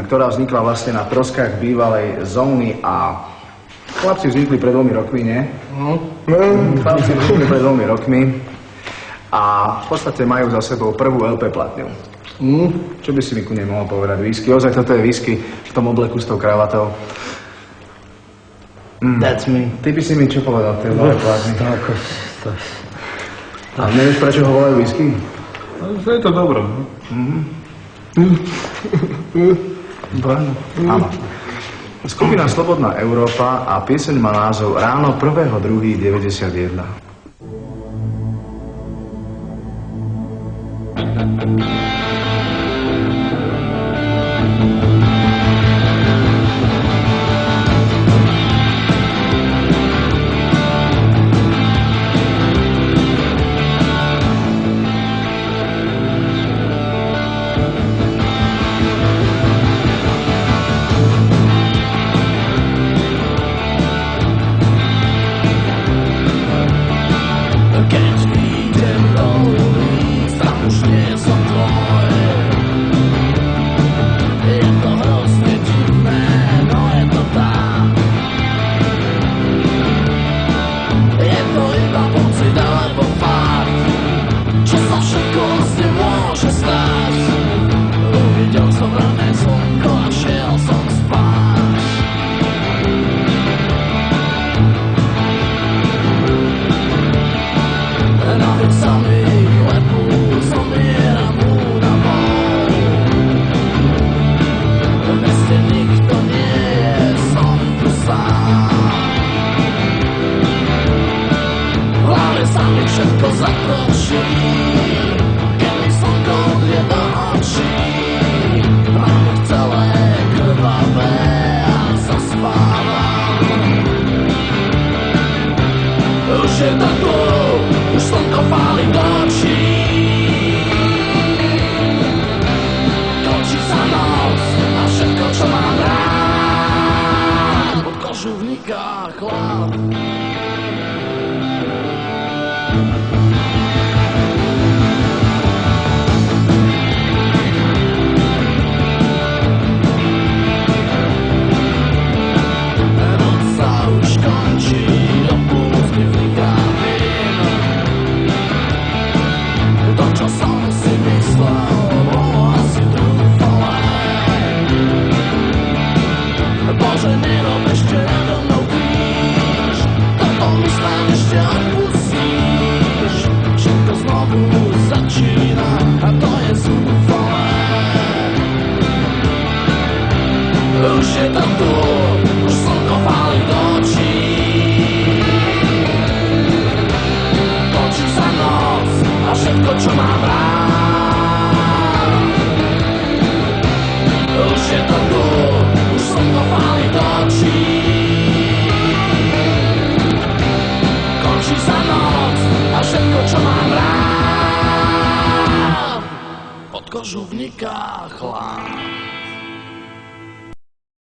ktorá vznikla vlastne na troskách bývalej zóny a chlapci vznikli pred 2 rokmi, nie? Chlapci vznikli pred 2 rokmi a v podstate majú za sebou prvú LP platňu. Čo by si mi ku nej mohol povedať? Whisky? Ozaj toto je whisky v tom obleku s tou kravatou. That's me. Ty by si mi čo povedal v tej novej platni? A nevieš, prečo ho volajú whisky? Je to dobré. Áno. Skupina Slobodná Európa a pieseň má názov Ráno 1.2.91. Kožu vniká chlad.